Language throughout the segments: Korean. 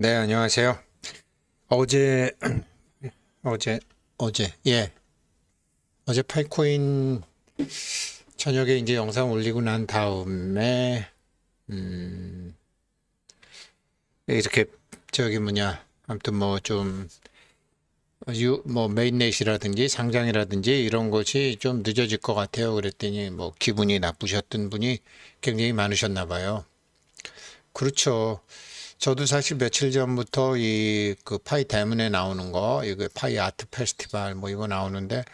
네, 안녕하세요. 어제, 어제, 예. 어제 파이코인 저녁에 이제 영상 올리고 난 다음에, 음, 이렇게, 아무튼 메인넷이라든지 상장이라든지 이런 것이 좀 늦어질 것 같아요. 그랬더니 뭐, 기분이 나쁘셨던 분이 굉장히 많으셨나 봐요. 그렇죠. 저도 사실 며칠 전부터 이 그 파이 대문에 나오는 거, 이거 파이 아트 페스티벌 뭐 이거 나오는데,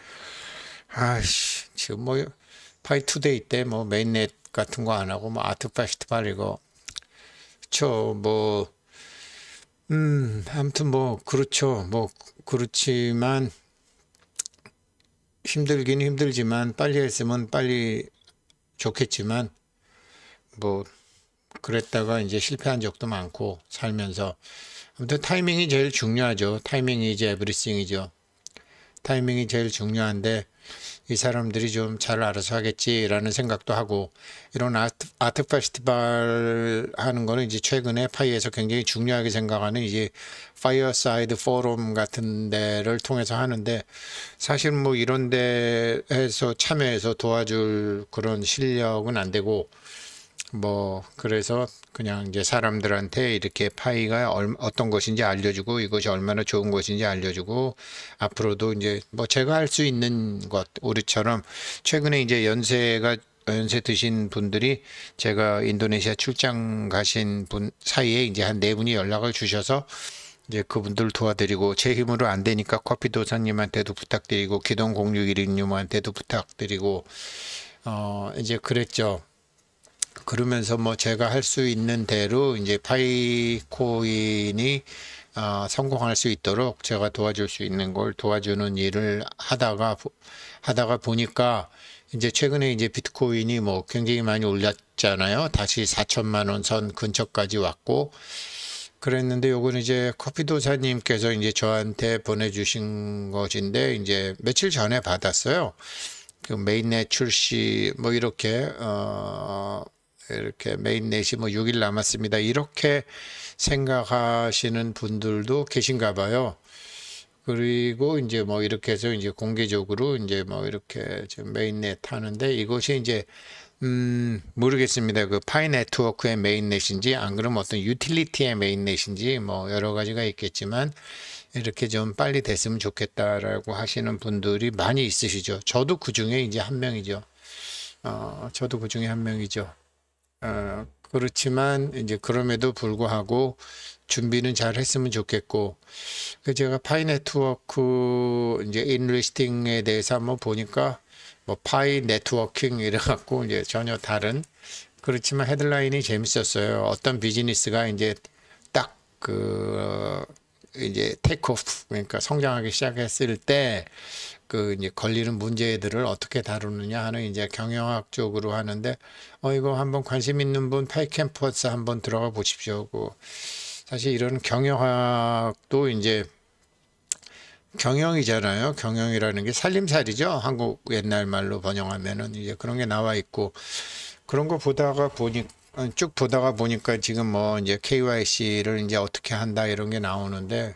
아이씨, 지금 뭐 파이 투데이 때 뭐 메인넷 같은 거 안 하고 뭐 아트 페스티벌 이거, 그렇죠. 아무튼 뭐 그렇죠. 뭐 그렇지만 힘들긴 힘들지만 빨리 했으면 빨리 좋겠지만 뭐 그랬다가 이제 실패한 적도 많고 살면서 아무튼 타이밍이 제일 중요하죠. 타이밍이 이제 에브리싱이죠. 타이밍이 제일 중요한데 이 사람들이 좀 잘 알아서 하겠지라는 생각도 하고 이런 아트 페스티벌 하는 거는 이제 최근에 파이에서 굉장히 중요하게 생각하는 이제 파이어사이드 포럼 같은 데를 통해서 하는데 사실 뭐 이런 데에서 참여해서 도와줄 그런 실력은 안 되고 뭐 그래서 그냥 이제 사람들한테 이렇게 파이가 어떤 것인지 알려주고 이것이 얼마나 좋은 것인지 알려주고 앞으로도 이제 뭐 제가 할 수 있는 것 우리처럼 최근에 이제 연세 드신 분들이 제가 인도네시아 출장 가신 분 사이에 이제 한 네 분이 연락을 주셔서 이제 그분들 도와드리고 제 힘으로 안 되니까 커피 도사님한테도 부탁드리고 기동 0616님한테도 부탁드리고 이제 그랬죠. 그러면서 뭐 제가 할 수 있는 대로 이제 파이코인이 성공할 수 있도록 제가 도와줄 수 있는 걸 도와주는 일을 하다가 보니까 이제 최근에 이제 비트코인이 뭐 굉장히 많이 올랐잖아요. 다시 4천만 원 선 근처까지 왔고 그랬는데 요건 이제 커피도사님께서 이제 저한테 보내주신 것인데 이제 며칠 전에 받았어요. 그 메인넷 출시 뭐 이렇게 메인넷이 뭐 6일 남았습니다. 이렇게 생각하시는 분들도 계신가 봐요. 그리고 이제 뭐 이렇게 해서 이제 공개적으로 이제 뭐 이렇게 지금 메인넷 하는데 이것이 이제 모르겠습니다. 그 파이 네트워크의 메인넷인지 안 그러면 어떤 유틸리티의 메인넷인지 뭐 여러 가지가 있겠지만 이렇게 좀 빨리 됐으면 좋겠다라고 하시는 분들이 많이 있으시죠. 저도 그 중에 이제 한 명이죠. 저도 그 중에 한 명이죠. 그렇지만 이제 그럼에도 불구하고 준비는 잘 했으면 좋겠고 그 제가 파이 네트워크 이제 인리스팅에 대해서 한번 보니까 뭐 파이 네트워킹 이래 갖고 이제 전혀 다른 그렇지만 헤드라인이 재밌었어요. 어떤 비즈니스가 이제 딱 이제 테이크오프 그러니까 성장하기 시작했을 때 그 이제 걸리는 문제들을 어떻게 다루느냐 하는 이제 경영학 쪽으로 하는데 이거 한번 관심 있는 분 파이 캠퍼스 한번 들어가 보십시오. 사실 이런 경영학도 이제 경영이잖아요. 경영이라는 게 살림살이죠. 한국 옛날 말로 번역하면은 이제 그런 게 나와 있고 그런 거 쭉 보다가 보니까 지금 뭐 이제 KYC를 이제 어떻게 한다 이런 게 나오는데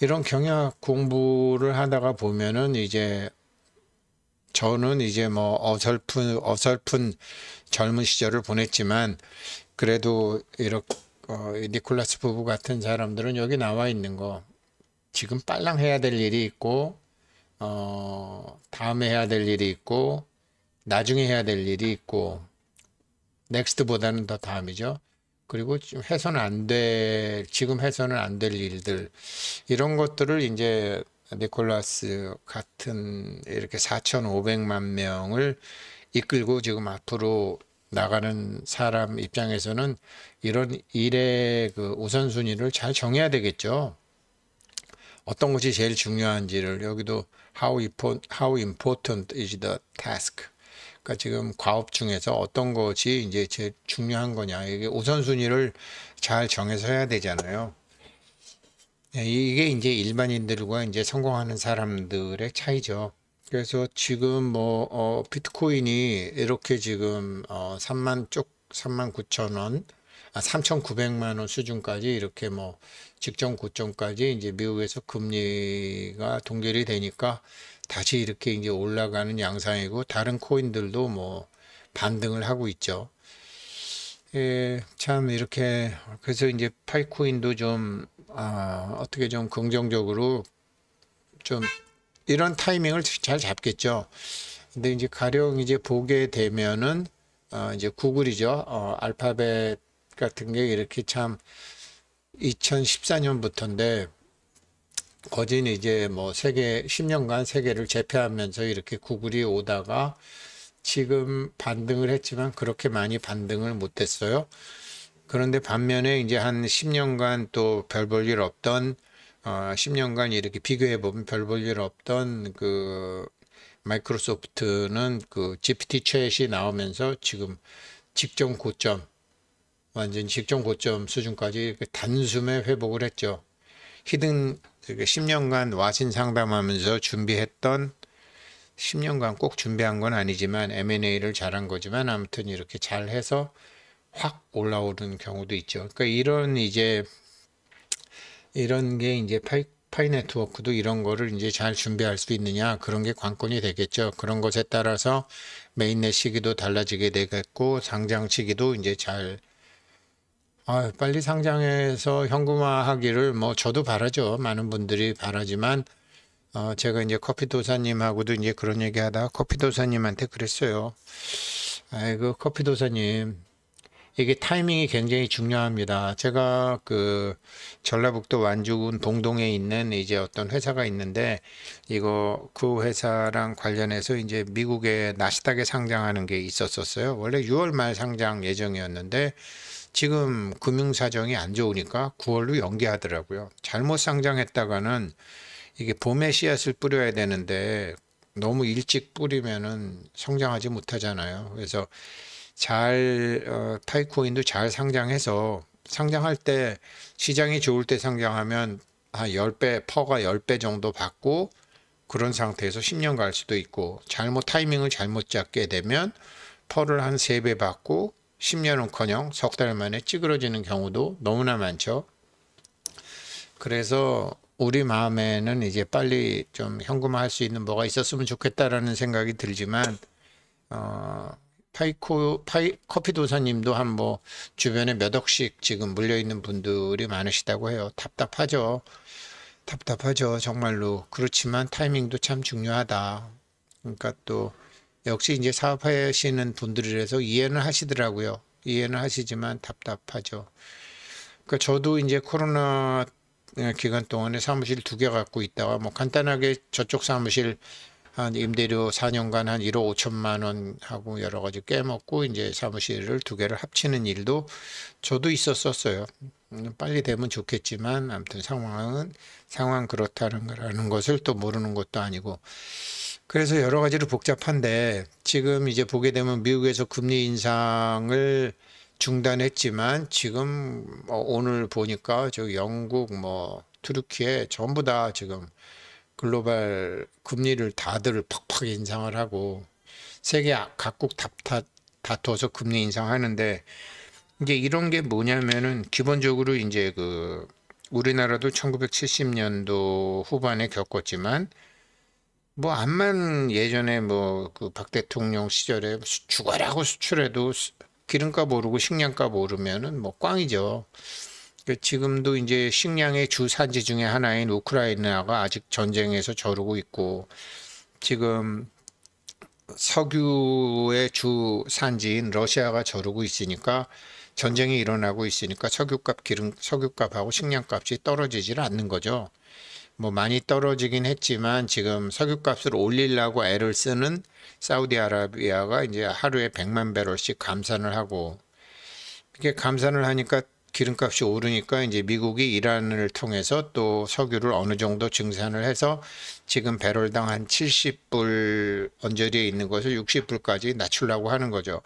이런 경영학 공부를 하다가 보면은 이제 저는 이제 뭐 어설픈 젊은 시절을 보냈지만 그래도 이렇게 니콜라스 부부 같은 사람들은 여기 나와 있는 거 지금 빨랑 해야 될 일이 있고 다음에 해야 될 일이 있고 나중에 해야 될 일이 있고 넥스트보다는 더 다음이죠. 그리고 지금 해서는 안 될 일들 이런 것들을 이제 니콜라스 같은 이렇게 4,500만 명을 이끌고 지금 앞으로 나가는 사람 입장에서는 이런 일의 그 우선순위를 잘 정해야 되겠죠. 어떤 것이 제일 중요한지를 여기도 how important is the task. 그러니까 지금 과업 중에서 어떤 것이 이제 제일 중요한 거냐. 이게 우선순위를 잘 정해서 해야 되잖아요. 이게 이제 일반인들과 이제 성공하는 사람들의 차이죠. 그래서 지금 비트코인이 이렇게 지금 3만 9천 원, 3,900만 원 수준까지 이렇게 뭐 직전 고점까지 이제 미국에서 금리가 동결이 되니까 다시 이렇게 이제 올라가는 양상이고 다른 코인들도 뭐 반등을 하고 있죠. 예, 참 이렇게 그래서 이제 파이코인도 좀 어떻게 좀 긍정적으로 좀 이런 타이밍을 잘 잡겠죠. 근데 이제 가령 이제 보게 되면은 이제 구글이죠. 알파벳 같은 게 이렇게 참 2014년부터인데 거진 이제 뭐 세계 10년간 세계를 제패하면서 이렇게 구글이 오다가 지금 반등을 했지만 그렇게 많이 반등을 못했어요. 그런데 반면에 이제 한 10년간 또 별 볼 일 없던 10년간 이렇게 비교해 보면 별 볼 일 없던 그 마이크로소프트는 그 GPT 챗이 나오면서 지금 직전 고점 완전 직전 고점 수준까지 단숨에 회복을 했죠. 히든 10년간 와신 상담하면서 준비했던 10년간 꼭 준비한 건 아니지만 M&A를 잘한 거지만 아무튼 이렇게 잘 해서 확 올라오는 경우도 있죠. 그러니까 이런 게 이제 파이 네트워크도 이런 거를 이제 잘 준비할 수 있느냐 그런 게 관건이 되겠죠. 그런 것에 따라서 메인넷 시기도 달라지게 되겠고 상장 시기도 이제 잘 빨리 상장해서 현금화하기를 뭐 저도 바라죠. 많은 분들이 바라지만 제가 이제 커피도사님하고도 이제 그런 얘기 하다가 커피도사님한테 그랬어요. 아이고, 커피도사님. 이게 타이밍이 굉장히 중요합니다. 제가 그 전라북도 완주군 동동에 있는 이제 어떤 회사가 있는데 그 회사랑 관련해서 이제 미국의 나스닥에 상장하는 게 있었었어요. 원래 6월 말 상장 예정이었는데 지금 금융 사정이 안 좋으니까 9월로 연기하더라고요. 잘못 상장했다가는 이게 봄에 씨앗을 뿌려야 되는데 너무 일찍 뿌리면은 성장하지 못하잖아요. 그래서 타이코인도 잘 상장해서 상장할 때 시장이 좋을 때 상장하면 한 10배, 퍼가 10배 정도 받고 그런 상태에서 10년 갈 수도 있고 타이밍을 잘못 잡게 되면 퍼를 한 3배 받고 10년은커녕 석 달 만에 찌그러지는 경우도 너무나 많죠. 그래서 우리 마음에는 이제 빨리 좀 현금화할 수 있는 뭐가 있었으면 좋겠다라는 생각이 들지만 커피도사님도 한 뭐 주변에 몇 억씩 지금 물려있는 분들이 많으시다고 해요. 답답하죠. 정말로. 그렇지만 타이밍도 참 중요하다. 그러니까 또 역시 이제 사업하시는 분들이라서 이해는 하시더라고요. 이해는 하시지만 답답하죠. 그러니까 저도 이제 코로나 기간 동안에 사무실 2개 갖고 있다가 뭐 간단하게 저쪽 사무실 한 임대료 4년간 한 1억 5천만 원 하고 여러 가지 깨먹고 이제 사무실을 2개를 합치는 일도 저도 있었었어요. 빨리 되면 좋겠지만 아무튼 상황 그렇다는 거라는 것을 또 모르는 것도 아니고 그래서 여러 가지로 복잡한데 지금 이제 보게 되면 미국에서 금리 인상을 중단했지만 지금 오늘 보니까 저 영국 뭐 투르키에 전부 다 지금 글로벌 금리를 다들 팍팍 인상을 하고 세계 각국 다퉈서 금리 인상하는데 이제 이런 게 뭐냐면은 기본적으로 이제 그 우리나라도 1970년도 후반에 겪었지만 뭐 암만 예전에 뭐 그 박 대통령 시절에 죽어라고 수출해도 기름값 오르고 식량값 오르면은 뭐 꽝이죠. 지금도 이제 식량의 주 산지 중에 하나인 우크라이나가 아직 전쟁에서 저르고 있고 지금 석유의 주 산지인 러시아가 저르고 있으니까 전쟁이 일어나고 있으니까 석유값하고 식량값이 떨어지질 않는 거죠. 뭐 많이 떨어지긴 했지만 지금 석유값을 올리려고 애를 쓰는 사우디아라비아가 이제 하루에 100만 배럴씩 감산을 하고 이렇게 감산을 하니까 기름값이 오르니까 이제 미국이 이란을 통해서 또 석유를 어느 정도 증산을 해서 지금 배럴당 한 70불 언저리에 있는 것을 60불까지 낮추려고 하는 거죠.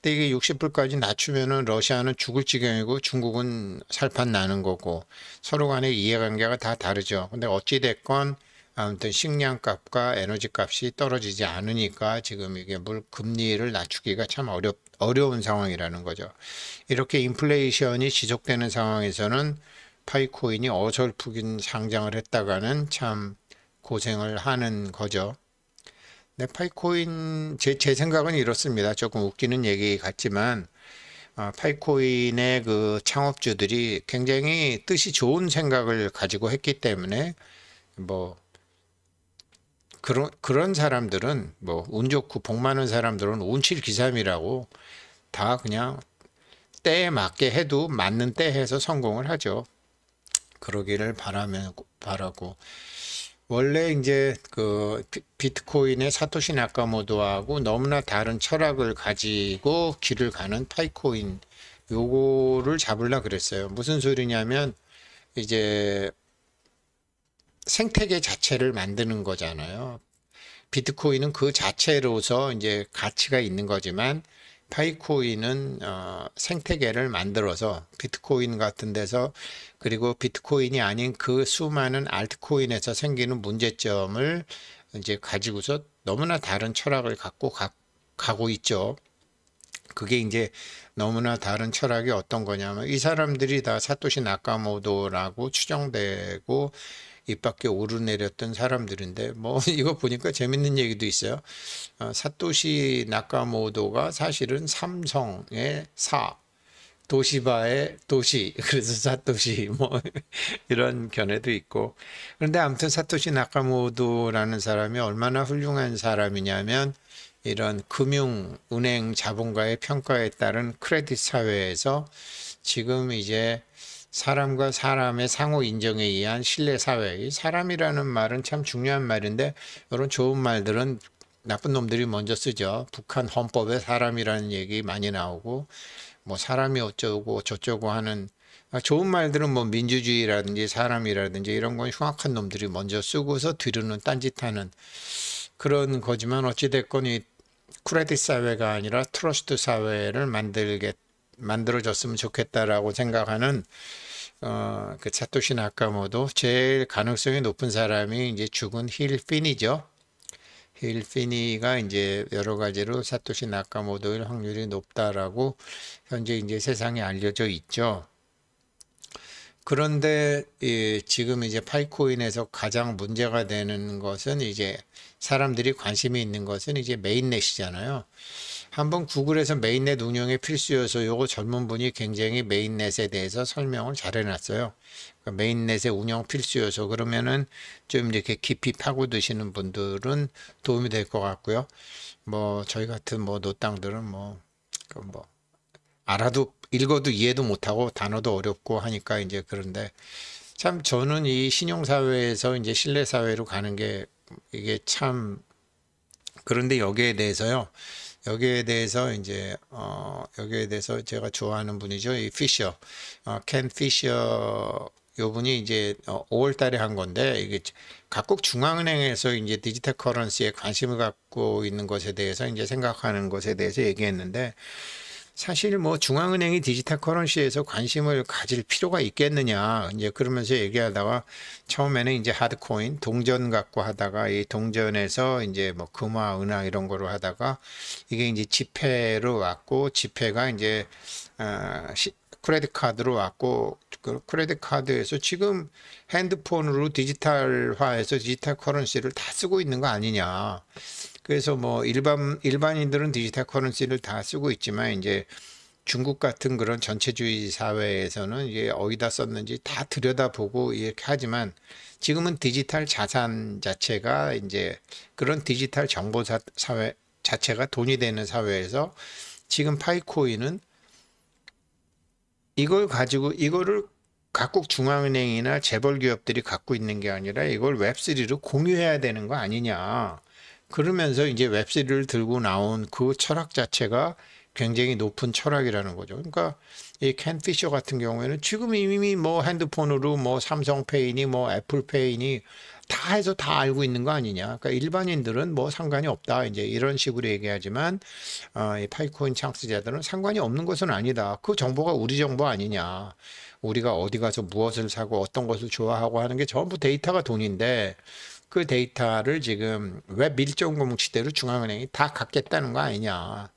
근데 이게 60불까지 낮추면은 러시아는 죽을 지경이고 중국은 살판 나는 거고 서로 간의 이해관계가 다 다르죠. 근데 어찌 됐건 아무튼 식량값과 에너지 값이 떨어지지 않으니까 지금 이게 금리를 낮추기가 참 어려운 상황이라는 거죠. 이렇게 인플레이션이 지속되는 상황에서는 파이코인이 어설프긴 상장을 했다가는 참 고생을 하는 거죠. 네, 파이코인 제 생각은 이렇습니다. 조금 웃기는 얘기 같지만 파이코인의 그 창업주들이 굉장히 뜻이 좋은 생각을 가지고 했기 때문에 뭐 그런 사람들은 뭐 운 좋고 복 많은 사람들은 운칠기삼이라고 다 그냥 때에 맞게 해도 맞는 때 해서 성공을 하죠. 그러기를 바라고 원래 이제 그 비트코인의 사토시 나카모토하고 너무나 다른 철학을 가지고 길을 가는 파이코인 요거를 잡으려 그랬어요. 무슨 소리냐면 이제 생태계 자체를 만드는 거잖아요. 비트코인은 그 자체로서 이제 가치가 있는 거지만 파이코인은 생태계를 만들어서 비트코인 같은 데서 그리고 비트코인이 아닌 그 수많은 알트코인에서 생기는 문제점을 이제 가지고서 너무나 다른 철학을 갖고 가고 있죠. 그게 이제 너무나 다른 철학이 어떤 거냐면 이 사람들이 다 사토시 나카모토라고 추정되고 입 밖에 오르내렸던 사람들인데 뭐 이거 보니까 재밌는 얘기도 있어요. 사토시 나카모토가 사실은 삼성의 사, 도시바의 도시, 그래서 사토시 뭐 이런 견해도 있고. 그런데 아무튼 사토시 나카모토라는 사람이 얼마나 훌륭한 사람이냐면 이런 금융, 은행 자본가의 평가에 따른 크레딧 사회에서 지금 이제 사람과 사람의 상호 인정에 의한 신뢰 사회. 이 사람이라는 말은 참 중요한 말인데 이런 좋은 말들은 나쁜 놈들이 먼저 쓰죠. 북한 헌법에 사람이라는 얘기 많이 나오고 뭐 사람이 어쩌고 저쩌고 하는 좋은 말들은 뭐 민주주의라든지 사람이라든지 이런 건 흉악한 놈들이 먼저 쓰고서 뒤로는 딴짓하는 그런 거지만 어찌됐건 이 크레딧 사회가 아니라 트러스트 사회를 만들어졌으면 좋겠다라고 생각하는 그 사토시 나카모토 제일 가능성이 높은 사람이 이제 죽은 힐 피니죠. 힐 피니가 이제 여러 가지로 사토시 나카모토일 확률이 높다라고 현재 이제 세상에 알려져 있죠. 그런데 지금 이제 파이코인에서 가장 문제가 되는 것은 이제 사람들이 관심이 있는 것은 이제 메인넷이잖아요. 한번 구글에서 메인넷 운영에 필수여서 요거 젊은 분이 굉장히 메인넷에 대해서 설명을 잘 해놨어요. 그러니까 메인넷의 운영 필수여서 그러면은 좀 이렇게 깊이 파고드시는 분들은 도움이 될 것 같고요. 뭐 저희 같은 뭐 노땅들은 뭐 알아도 읽어도 이해도 못하고 단어도 어렵고 하니까 이제 그런데 참 저는 이 신용사회에서 이제 신뢰사회로 가는 게 이게 참 그런데 여기에 대해서 제가 좋아하는 분이죠. 이 피셔, 켄 피셔 요 분이 이제 5월 달에 한 건데 이게 각국 중앙은행에서 이제 디지털 커런시에 관심을 갖고 있는 것에 대해서 이제 생각하는 것에 대해서 얘기했는데 사실 뭐 중앙은행이 디지털 커런시에서 관심을 가질 필요가 있겠느냐 이제 그러면서 얘기하다가 처음에는 이제 하드코인 동전 갖고 하다가 이 동전에서 이제 뭐 금화 은화 이런 거로 하다가 이게 이제 지폐로 왔고 지폐가 이제 크레딧 카드로 왔고 그 크레딧 카드에서 지금 핸드폰으로 디지털화해서 디지털 커런시를 다 쓰고 있는 거 아니냐. 그래서 뭐 일반인들은 디지털 커런시를 다 쓰고 있지만 이제 중국 같은 그런 전체주의 사회에서는 이게 어디다 썼는지 다 들여다보고 이렇게 하지만 지금은 디지털 자산 자체가 이제 그런 디지털 정보 사회 자체가 돈이 되는 사회에서 지금 파이코인은 이거를 각국 중앙은행이나 재벌 기업들이 갖고 있는 게 아니라 이걸 웹3로 공유해야 되는 거 아니냐. 그러면서 이제 웹3를 들고 나온 그 철학 자체가 굉장히 높은 철학이라는 거죠. 그러니까 이 켄 피셔 같은 경우에는 지금 이미 뭐 핸드폰으로 뭐 삼성페이니 뭐 애플페이니 다 해서 다 알고 있는 거 아니냐. 그러니까 일반인들은 뭐 상관이 없다. 이제 이런 식으로 얘기하지만 이 파이코인 창시자들은 상관이 없는 것은 아니다. 그 정보가 우리 정보 아니냐. 우리가 어디 가서 무엇을 사고 어떤 것을 좋아하고 하는 게 전부 데이터가 돈인데 그 데이터를 지금 웹 1.0 시대로 중앙은행이 다 갖겠다는 거 아니냐.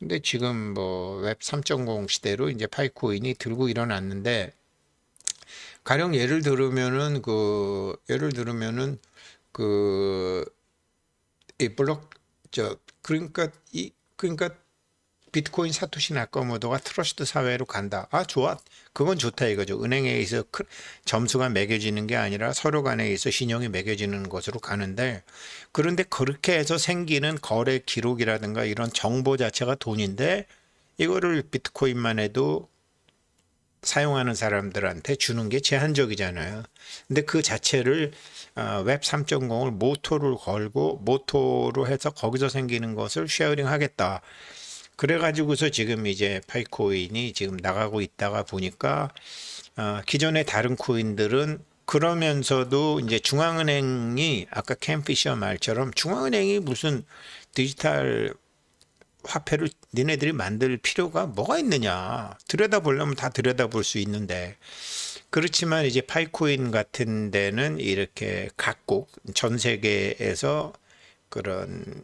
근데 지금 뭐 웹 3.0 시대로 이제 파이코인이 들고 일어났는데, 가령 그 이 블록 저 그러니까 비트코인 사토시 나카모토가 트러스트 사회로 간다. 아, 좋아. 그건 좋다 이거죠. 은행에 의해서 점수가 매겨지는 게 아니라 서로 간에 의해서 신용이 매겨지는 것으로 가는데, 그런데 그렇게 해서 생기는 거래 기록이라든가 이런 정보 자체가 돈인데, 이거를 비트코인만 해도 사용하는 사람들한테 주는 게 제한적이잖아요. 근데 그 자체를 웹 3.0을 모토를 걸고 모토로 해서 거기서 생기는 것을 쉐어링 하겠다. 그래가지고서 지금 이제 파이코인이 지금 나가고 있다가 보니까 기존의 다른 코인들은 그러면서도 이제 중앙은행이 아까 캠피셔 말처럼 중앙은행이 무슨 디지털 화폐를 니네들이 만들 필요가 뭐가 있느냐. 들여다보려면 다 들여다볼 수 있는데. 그렇지만 이제 파이코인 같은 데는 이렇게 각국 전 세계에서 그런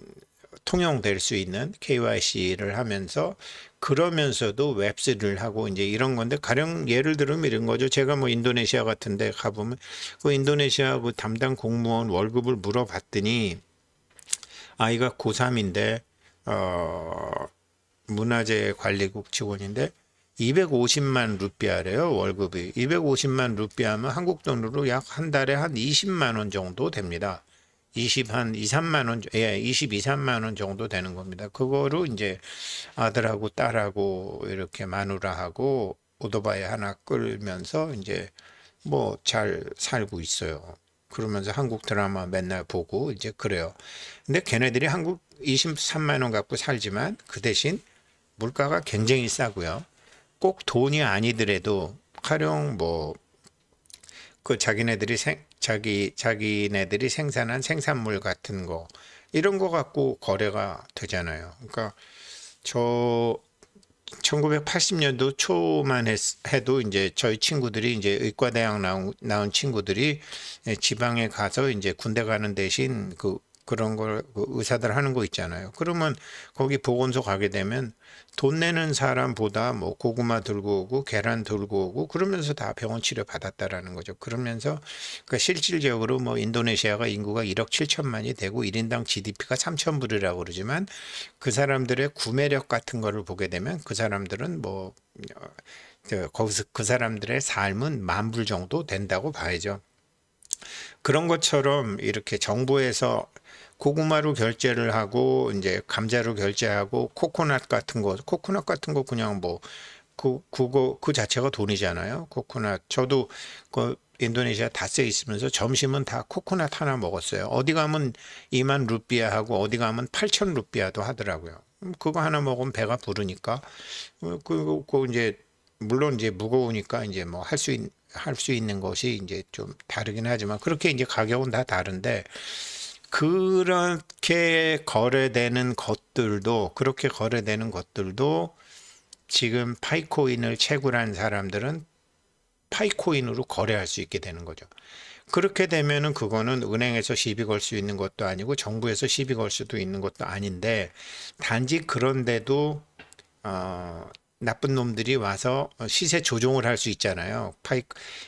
통용될 수 있는 KYC를 하면서, 그러면서도 웹3를 하고 이제 이런 건데, 가령 예를 들면 이런 거죠. 제가 뭐 인도네시아 같은 데 가보면 그 인도네시아 그 담당 공무원 월급을 물어봤더니, 아이가 고3인데 문화재 관리국 직원인데 250만 루피아래요, 월급이. 250만 루피아면 한국 돈으로 약 한 달에 한 20만 원 정도 됩니다. 20, 2, 3만 원, 22, 3만 원 정도 되는 겁니다. 그거로 이제 아들하고 딸하고 이렇게 마누라하고 오토바이 하나 끌면서 이제 뭐 잘 살고 있어요. 그러면서 한국 드라마 맨날 보고 이제 그래요. 근데 걔네들이 한국 23만 원 갖고 살지만 그 대신 물가가 굉장히 싸고요. 꼭 돈이 아니더라도 가령 뭐 그 자기네들이 생산한 생산물 같은 거 이런 거 갖고 거래가 되잖아요. 그러니까 저 1980년도 초만 해도 이제 저희 친구들이 이제 의과대학 나온 친구들이 지방에 가서 이제 군대 가는 대신 그런 걸 의사들 하는 거 있잖아요. 그러면 거기 보건소 가게 되면 돈 내는 사람보다 뭐 고구마 들고 오고 계란 들고 오고 그러면서 다 병원 치료 받았다라는 거죠. 그러면서 그러니까 실질적으로 뭐 인도네시아가 인구가 1억 7천만이 되고 1인당 GDP가 3,000불이라고 그러지만 그 사람들의 구매력 같은 거를 보게 되면 그 사람들은 뭐 거기서 그 사람들의 삶은 10,000불 정도 된다고 봐야죠. 그런 것처럼 이렇게 정부에서 고구마로 결제를 하고 이제 감자로 결제하고 코코넛 같은 거 그냥 뭐 그 자체가 돈이잖아요. 코코넛. 저도 그 인도네시아 닷새 있으면서 점심은 다 코코넛 하나 먹었어요. 어디 가면 2만 루피아 하고 어디 가면 8천 루피아도 하더라고요. 그거 하나 먹으면 배가 부르니까 그 이제 물론 이제 무거우니까 이제 뭐 할 수 있는 것이 이제 좀 다르긴 하지만 그렇게 이제 가격은 다 다른데, 그렇게 거래되는 것들도 지금 파이코인을 채굴한 사람들은 파이코인으로 거래할 수 있게 되는 거죠. 그렇게 되면은 그거는 은행에서 시비 걸 수 있는 것도 아니고 정부에서 시비 걸 수도 있는 것도 아닌데, 단지 그런데도 나쁜 놈들이 와서 시세 조종을 할 수 있잖아요.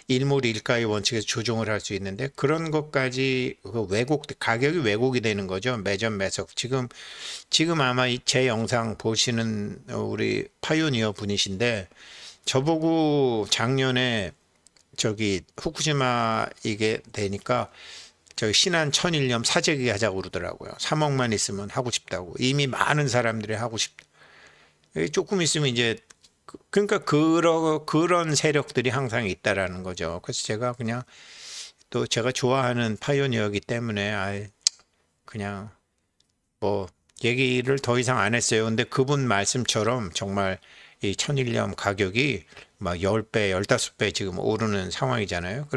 일몰일가의 원칙에서 조종을 할 수 있는데, 그런 것까지 가격이 왜곡이 되는 거죠. 매점 매석. 지금 아마 제 영상 보시는 우리 파이오니어 분이신데, 저보고 작년에 저기 후쿠시마 이게 되니까 저 신한 천일염 사재기 하자고 그러더라고요. 3억만 있으면 하고 싶다고. 이미 많은 사람들이 하고 싶다. 조금 있으면 이제 그러니까 그런 세력들이 항상 있다라는 거죠. 그래서 제가 그냥 또 제가 좋아하는 파이오니어이기 때문에 그냥 뭐 얘기를 더 이상 안 했어요. 근데 그분 말씀처럼 정말 이 천일염 가격이 막 10배, 15배 지금 오르는 상황이잖아요.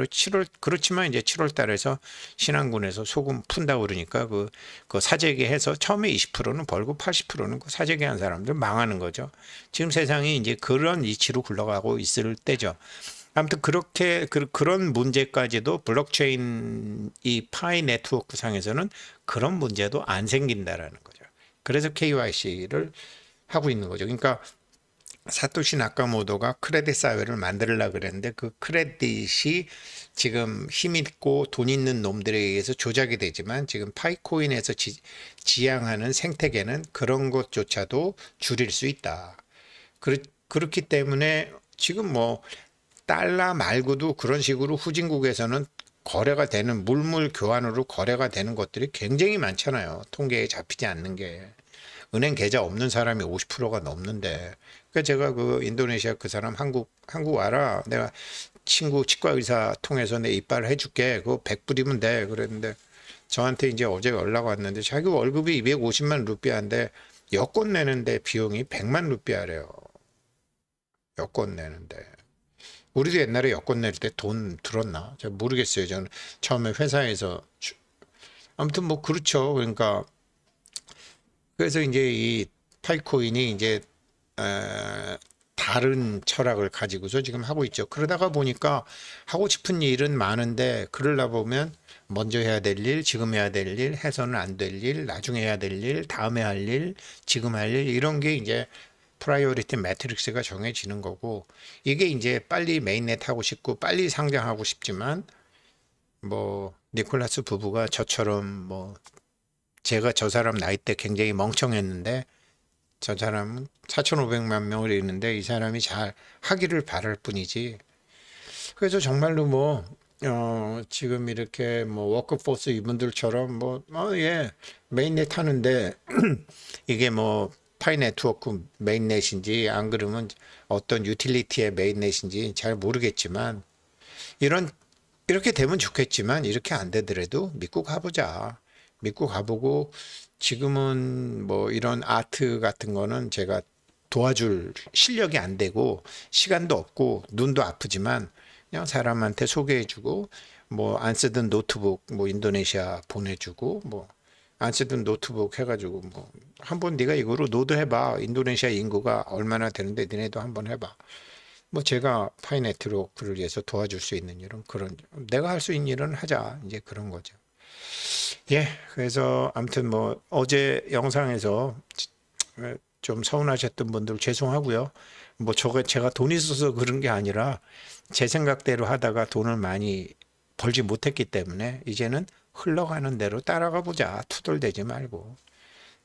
그렇지만 이제 7월 달에서 신안군에서 소금 푼다고 그러니까 그 사재기 해서 처음에 20%는 벌고 80%는 그 사재기 한 사람들 망하는 거죠. 지금 세상이 이제 그런 이치로 굴러가고 있을 때죠. 아무튼 그런 문제까지도 블록체인 이 파이 네트워크 상에서는 그런 문제도 안 생긴다라는 거죠. 그래서 KYC를 하고 있는 거죠. 그러니까 사토시 나카모토가 크레딧 사회를 만들려고 그랬는데 그 크레딧이 지금 힘 있고 돈 있는 놈들에 의해서 조작이 되지만 지금 파이코인에서 지향하는 생태계는 그런 것조차도 줄일 수 있다. 그렇기 때문에 지금 뭐 달러 말고도 그런 식으로 후진국에서는 거래가 되는 물물 교환으로 거래가 되는 것들이 굉장히 많잖아요. 통계에 잡히지 않는 게. 은행 계좌 없는 사람이 50%가 넘는데. 그러니까 제가 그 인도네시아 그 사람 한국 와라. 내가 친구 치과 의사 통해서 내 이빨 해줄게. 그거 100불이면 돼. 그랬는데 저한테 이제 어제 연락 왔는데 자기 월급이 250만 루피아인데 여권 내는데 비용이 100만 루피아래요. 여권 내는데. 우리도 옛날에 여권 낼 때 돈 들었나? 잘 모르겠어요. 저는 처음에 회사에서 아무튼 뭐 그렇죠. 그러니까 그래서 이제 이 파이코인이 이제 다른 철학을 가지고서 지금 하고 있죠. 그러다가 보니까 하고 싶은 일은 많은데 그러다 보면 먼저 해야 될 일, 지금 해야 될 일, 해서는 안 될 일, 나중에 해야 될 일, 다음에 할 일, 지금 할 일 이런 게 이제 프라이오리티 매트릭스가 정해지는 거고 이게 이제 빨리 메인넷 하고 싶고 빨리 상장하고 싶지만 뭐 니콜라스 부부가 저처럼 뭐 제가 저 사람 나이 때 굉장히 멍청했는데 저 사람은 4,500만 명을 잃는데 이 사람이 잘 하기를 바랄 뿐이지. 그래서 정말로 뭐 지금 이렇게 뭐 워크포스 이분들처럼 예 메인넷 하는데 이게 뭐 파이 네트워크 메인넷인지 안 그러면 어떤 유틸리티의 메인넷인지 잘 모르겠지만 이렇게 되면 좋겠지만 이렇게 안 되더라도 믿고 가보자. 믿고 가보고 지금은 뭐 이런 아트 같은 거는 제가 도와줄 실력이 안 되고 시간도 없고 눈도 아프지만 그냥 사람한테 소개해주고 뭐 안 쓰던 노트북 뭐 인도네시아 보내주고 뭐 안 쓰던 노트북 해가지고 뭐 한번 네가 이거로 노드 해봐. 인도네시아 인구가 얼마나 되는데 너네도 한번 해봐. 뭐 제가 파이네트워크를 위해서 도와줄 수 있는 일은 그런 내가 할 수 있는 일은 하자 이제 그런 거죠. 예, 그래서 아무튼 뭐 어제 영상에서 좀 서운하셨던 분들 죄송하고요. 뭐 제가 돈이 있어서 그런 게 아니라 제 생각대로 하다가 돈을 많이 벌지 못했기 때문에 이제는 흘러가는 대로 따라가 보자. 투덜대지 말고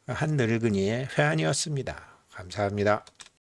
한 늙은이의 회한이었습니다. 감사합니다.